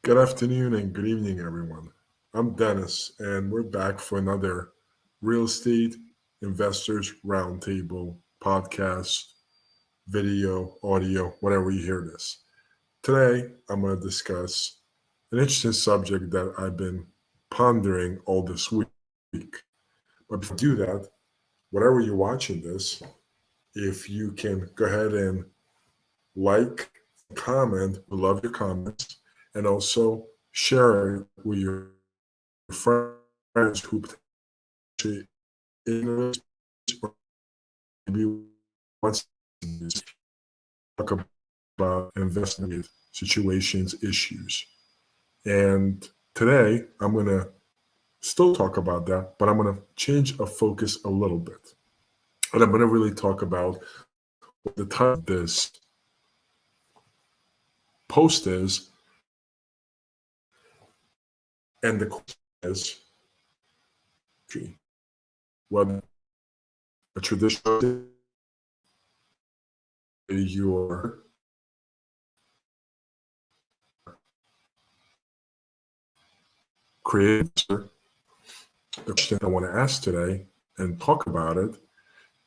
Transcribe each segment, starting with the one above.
Good afternoon and good evening, everyone. I'm Dennis, and we're back for another Real Estate Investors Roundtable podcast, video, audio, whatever you hear this. Today, I'm going to discuss an interesting subject that I've been pondering all this week. But before I do that, whatever you're watching this, if you can go ahead and like, comment, we love your comments, and also share it with your friends who potentially interest or maybe wants to talk about investing situations, issues. And today I'm going to still talk about that, but I'm going to change a focus a little bit. And I'm going to really talk about what the title of this post is. And the question is whether a traditional your creator, the question I want to ask today and talk about it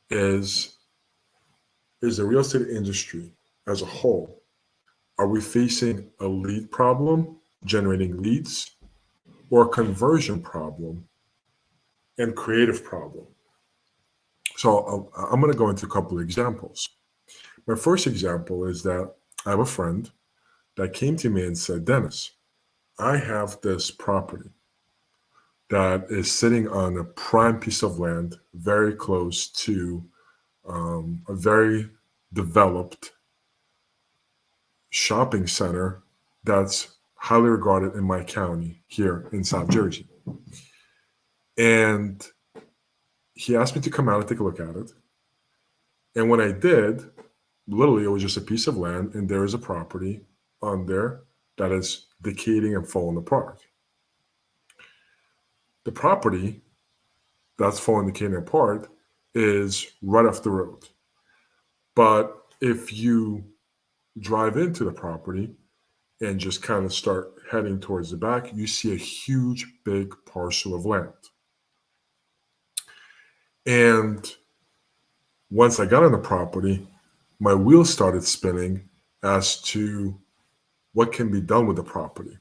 is the real estate industry as a whole, are we facing a lead problem, generating leads, or a conversion problem and creative problem? So I'm going to go into a couple of examples. My first example is that I have a friend that came to me and said, Dennis, I have this property that is sitting on a prime piece of land very close to a very developed shopping center that's highly regarded in my county here in South Jersey. And he asked me to come out and take a look at it. And when I did, literally it was just a piece of land, and there is a property on there that is decaying and falling apart. The property that's falling, decaying apart is right off the road. But if you drive into the property and just kind of start heading towards the back, you see a huge, big parcel of land. And once I got on the property, my wheels started spinning as to what can be done with the property.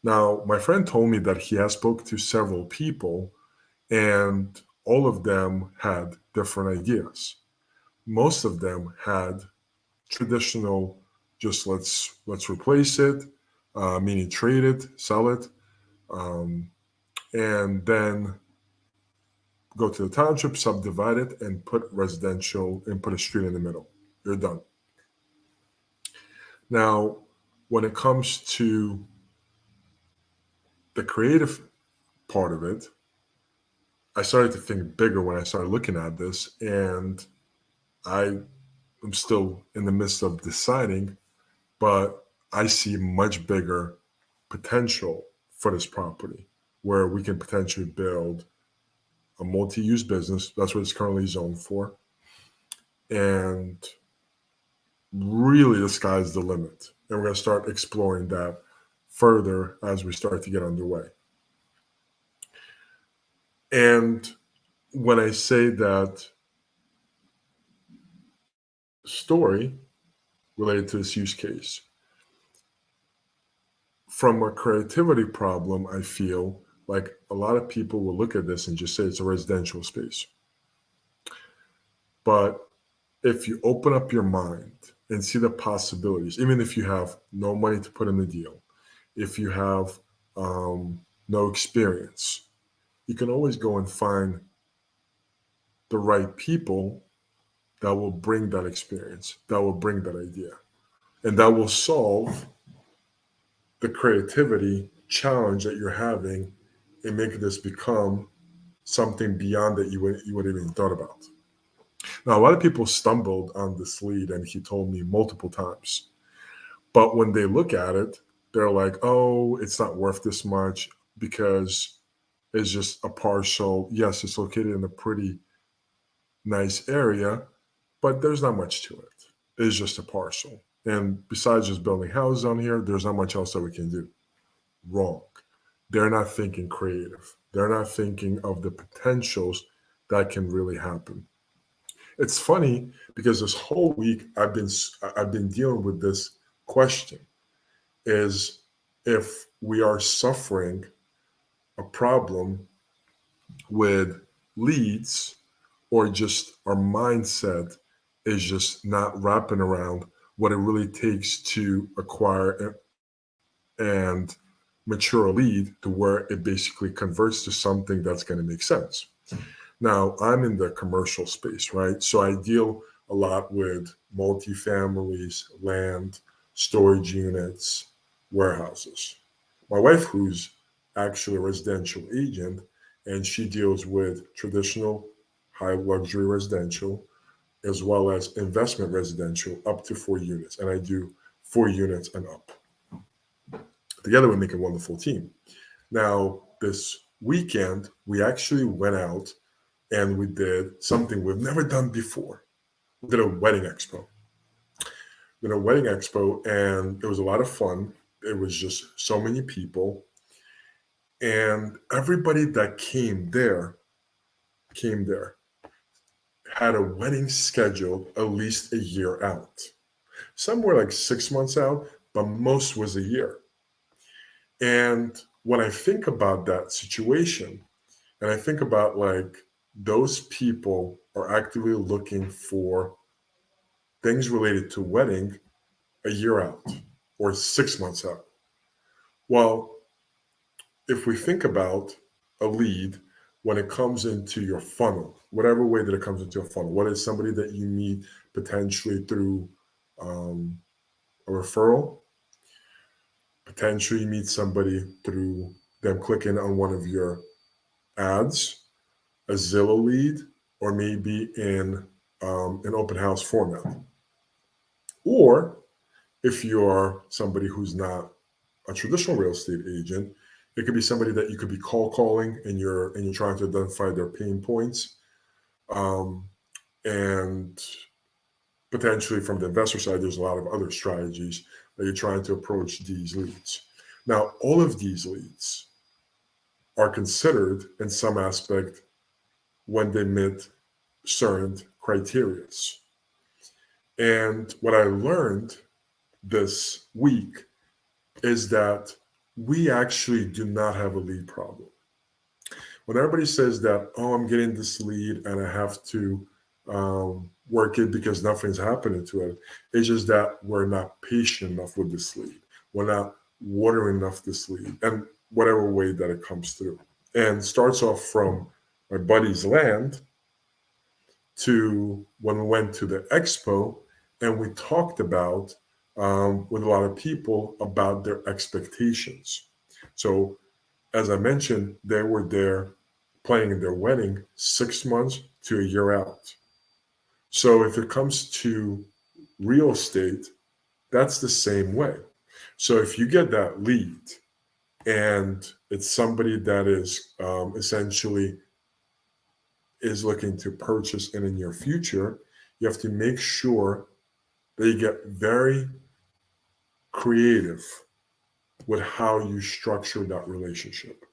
Now, my friend told me that he has spoke to several people, and all of them had different ideas. Most of them had traditional, just let's replace it, meaning trade it, sell it, and then go to the township, subdivide it, and put residential and put a street in the middle. You're done. Now, when it comes to the creative part of it, I started to think bigger when I started looking at this, and I am still in the midst of deciding, but I see much bigger potential for this property where we can potentially build a multi-use business. That's what it's currently zoned for. And really the sky's the limit. And we're going to start exploring that further as we start to get underway. And when I say that story related to this use case, from a creativity problem, I feel like a lot of people will look at this and just say it's a residential space. But if you open up your mind and see the possibilities, even if you have no money to put in the deal, if you have no experience, you can always go and find the right people that will bring that experience, that will bring that idea, and that will solve the creativity challenge that you're having and make this become something beyond that you would even thought about. Now, a lot of people stumbled on this lead, and he told me multiple times. But when they look at it, they're like, oh, it's not worth this much because it's just a partial. Yes, it's located in a pretty nice area, but there's not much to it. It's just a parcel. And besides just building houses on here, there's not much else that we can do. wrong. They're not thinking creative. They're not thinking of the potentials that can really happen. It's funny because this whole week I've been dealing with this question: is if we are suffering a problem with leads, or just our mindset is just not wrapping around what it really takes to acquire and mature a lead to where it basically converts to something that's going to make sense. Now, I'm in the commercial space, right? So I deal a lot with multifamilies, land, storage units, warehouses. My wife, who's actually a residential agent, and she deals with traditional high luxury residential as well as investment residential up to 4 units. And I do 4 units and up. Together, we make a wonderful team. Now, this weekend, we actually went out and we did something we've never done before. We did a wedding expo. We did a wedding expo, and it was a lot of fun. It was just so many people. And everybody that came there, had a wedding scheduled at least a year out. Some were like 6 months out, but most was a year. And when I think about that situation, and I think about like those people are actively looking for things related to wedding a year out or 6 months out. Well, if we think about a lead when it comes into your funnel, whatever way that it comes into a funnel, what is somebody that you meet potentially through a referral, potentially you meet somebody through them clicking on one of your ads, a Zillow lead, or maybe in an open house format. Or if you're somebody who's not a traditional real estate agent, it could be somebody that you could be calling, and you're trying to identify their pain points, and potentially from the investor side, there's a lot of other strategies that you're trying to approach these leads. Now, all of these leads are considered in some aspect when they meet certain criteria. And what I learned this week is that we actually do not have a lead problem. When everybody says that, oh, I'm getting this lead and I have to work it because nothing's happening to it, it's just that we're not patient enough with this lead. We're not watering enough this lead, and whatever way that it comes through. And starts off from my buddy's land to when we went to the expo and we talked about with a lot of people about their expectations. So as I mentioned, they were there planning their wedding 6 months to a year out. So if it comes to real estate, that's the same way. So if you get that lead and it's somebody that is essentially is looking to purchase in the near future, you have to make sure that you get very creative with how you structure that relationship,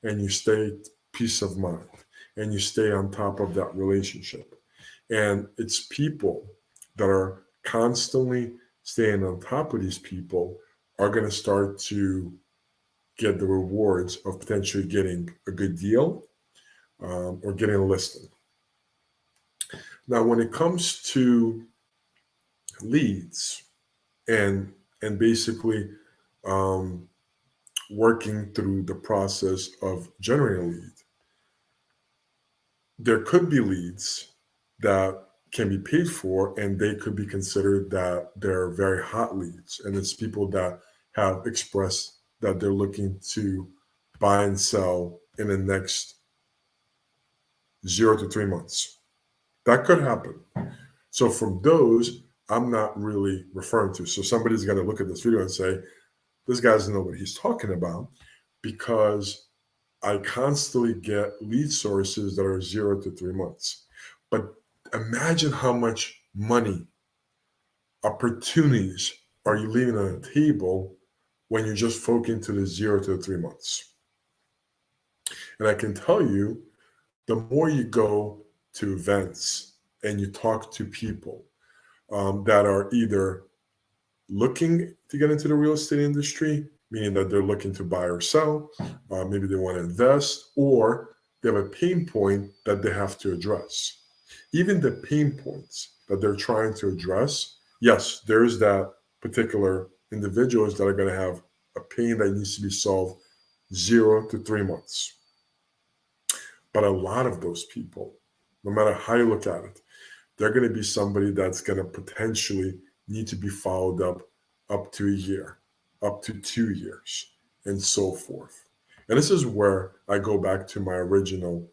and you stay peace of mind, and you stay on top of that relationship. And it's people that are constantly staying on top of these people are going to start to get the rewards of potentially getting a good deal or getting a listing. Now, when it comes to leads and basically working through the process of generating a lead, there could be leads that can be paid for, and they could be considered that they're very hot leads. And it's people that have expressed that they're looking to buy and sell in the next 0 to 3 months. That could happen. So from those, I'm not really referring to. So somebody's going to look at this video and say, this guy doesn't know what he's talking about, because I constantly get lead sources that are 0 to 3 months. But imagine how much money, opportunities are you leaving on the table when you're just focusing to the 0 to 3 months. And I can tell you, the more you go to events and you talk to people that are either looking to get into the real estate industry, meaning that they're looking to buy or sell, maybe they want to invest, or they have a pain point that they have to address. Even the pain points that they're trying to address, yes, there's that particular individuals that are going to have a pain that needs to be solved 0 to 3 months. But a lot of those people, no matter how you look at it, they're going to be somebody that's going to potentially need to be followed up to a year, up to 2 years, and so forth. And this is where I go back to my original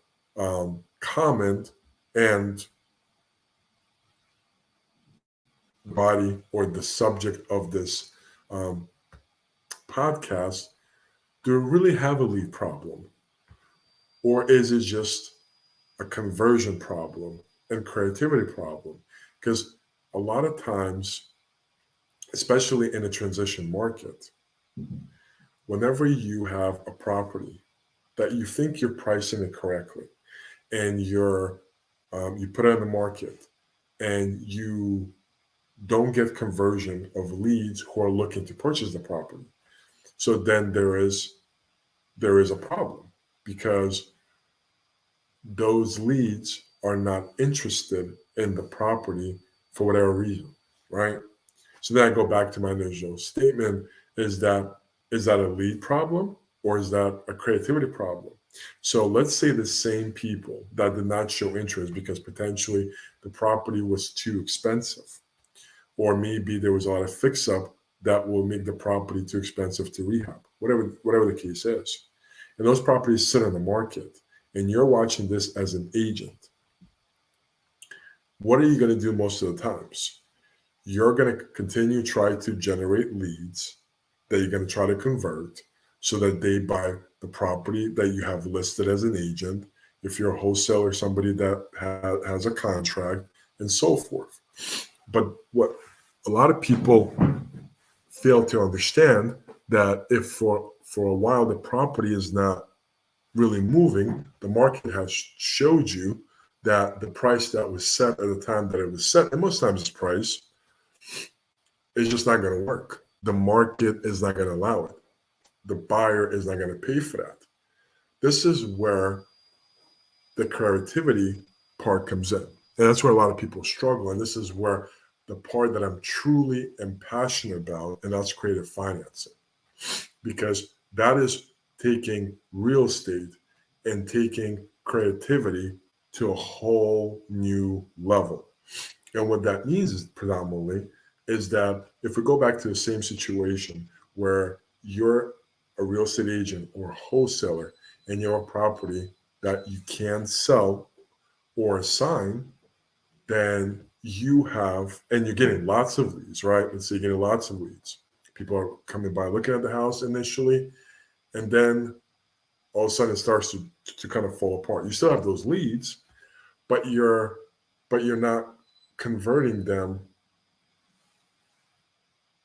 comment and body or the subject of this podcast. Do we really have a lead problem? Or is it just a conversion problem and creativity problem? Because a lot of times, especially in a transition market, whenever you have a property that you think you're pricing it correctly and you put it on the market and you don't get conversion of leads who are looking to purchase the property, so then there is a problem, because those leads are not interested in the property for whatever reason, right? So then I go back to my initial statement: is that a lead problem, or is that a creativity problem? So let's say the same people that did not show interest because potentially the property was too expensive, or maybe there was a lot of fix-up that will make the property too expensive to rehab, whatever the case is. And those properties sit on the market, and you're watching this as an agent. What are you going to do most of the times? You're going to continue to try to generate leads that you're going to try to convert so that they buy the property that you have listed as an agent, if you're a wholesaler, somebody that has a contract, and so forth. But what a lot of people fail to understand, that if for a while the property is not really moving, the market has showed you that the price that was set at the time that it was set, and most times it's price, is just not going to work. The market is not going to allow it. The buyer is not going to pay for that. This is where the creativity part comes in. And that's where a lot of people struggle. And this is where the part that I'm truly am passionate about, and that's creative financing. Because that is taking real estate and taking creativity to a whole new level. And what that means is predominantly is that if we go back to the same situation where you're a real estate agent or a wholesaler and you have a property that you can sell or assign, then you have, and you're getting lots of leads, right? Let's say you're getting lots of leads. People are coming by looking at the house initially, and then all of a sudden it starts to kind of fall apart. You still have those leads, but you're not converting them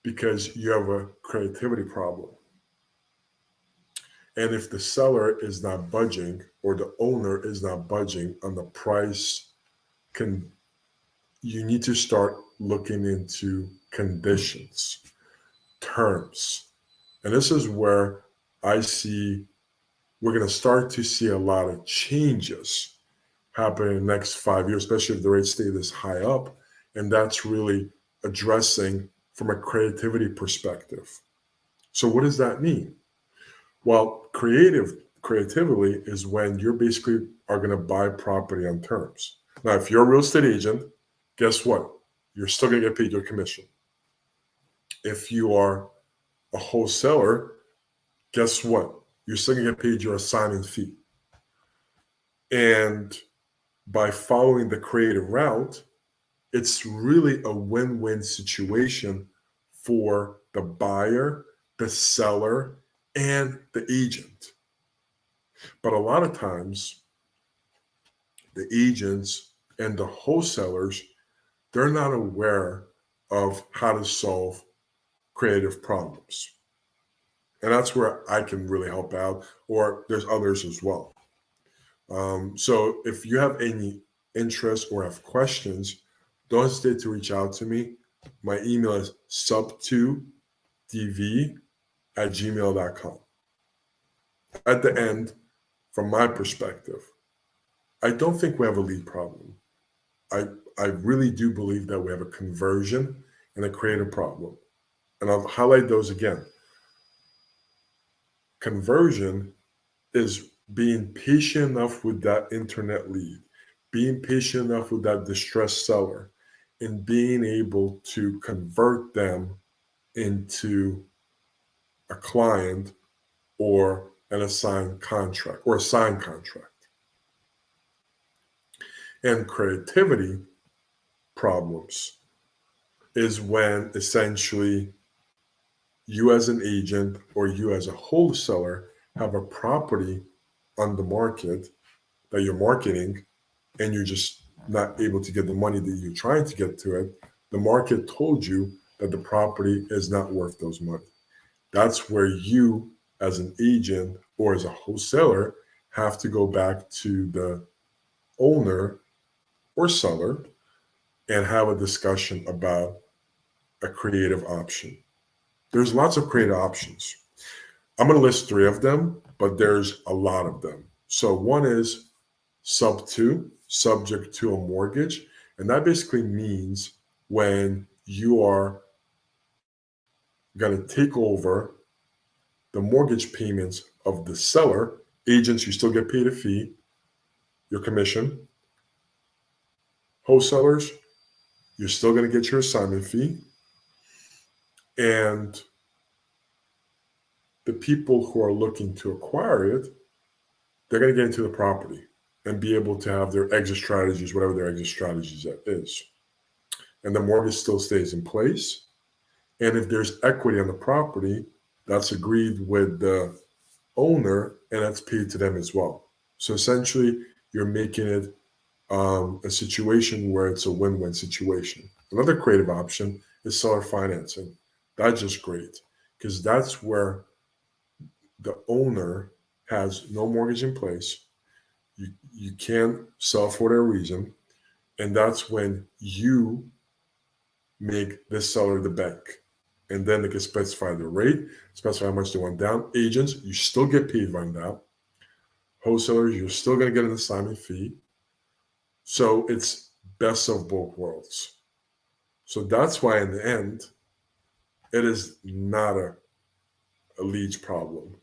because you have a creativity problem. And if the seller is not budging or the owner is not budging on the price, you need to start looking into conditions, terms. And this is where I see we're going to start to see a lot of changes happen in the next 5 years, especially if the rates stay this high up. And that's really addressing from a creativity perspective. So what does that mean? Well, creatively is when you're basically are going to buy property on terms. Now, if you're a real estate agent, guess what? You're still going to get paid your commission. If you are a wholesaler, guess what? You're still going to get paid your assignment fee. And by following the creative route, it's really a win-win situation for the buyer, the seller, and the agent. But a lot of times, the agents and the wholesalers, they're not aware of how to solve creative problems. And that's where I can really help out, or there's others as well. So if you have any interest or have questions, don't hesitate to reach out to me. My email is sub2dv@gmail.com. At the end, from my perspective, I don't think we have a lead problem. I really do believe that we have a conversion and a creative problem. And I'll highlight those again. Conversion is being patient enough with that internet lead, being patient enough with that distressed seller, and being able to convert them into a client or an assigned contract or a signed contract. And creativity problems is when essentially you as an agent or you as a wholesaler have a property on the market that you're marketing and you're just not able to get the money that you're trying to get to it. The market told you that the property is not worth those money. That's where you as an agent or as a wholesaler have to go back to the owner or seller and have a discussion about a creative option. There's lots of creative options. I'm going to list 3 of them, but there's a lot of them. So one is sub 2, subject to a mortgage. And that basically means when you are going to take over the mortgage payments of the seller, agents, you still get paid a fee, your commission. Wholesalers, you're still going to get your assignment fee. And the people who are looking to acquire it, they're going to get into the property and be able to have their exit strategies, whatever their exit strategies is. And the mortgage still stays in place. And if there's equity on the property, that's agreed with the owner and that's paid to them as well. So essentially, you're making it a situation where it's a win-win situation. Another creative option is seller financing. That's just great because that's where the owner has no mortgage in place. You can't sell for whatever reason. And that's when you make the seller the bank. And then they can specify the rate, specify how much they want down. Agents, you still get paid right now. Wholesalers, you're still going to get an assignment fee. So it's best of both worlds. So that's why in the end, it is not a leads problem.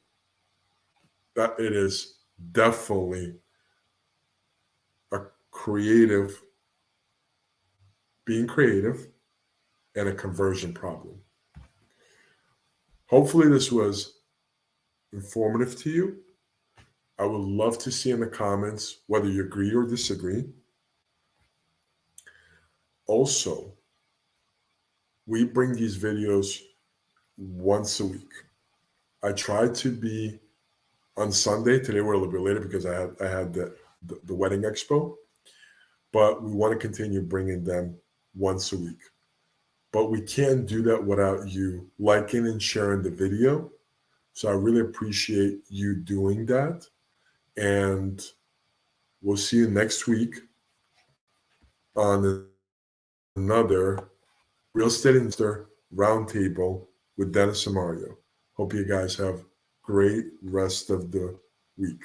That it is definitely a being creative and a conversion problem. Hopefully this was informative to you. I would love to see in the comments whether you agree or disagree. Also, we bring these videos once a week. I try to be on Sunday. Today we're a little bit later because I had the wedding expo, but we want to continue bringing them once a week. But we can't do that without you liking and sharing the video. So I really appreciate you doing that. And we'll see you next week on another Real Estate Investor Roundtable with Dennis and Mario. Hope you guys have great rest of the week.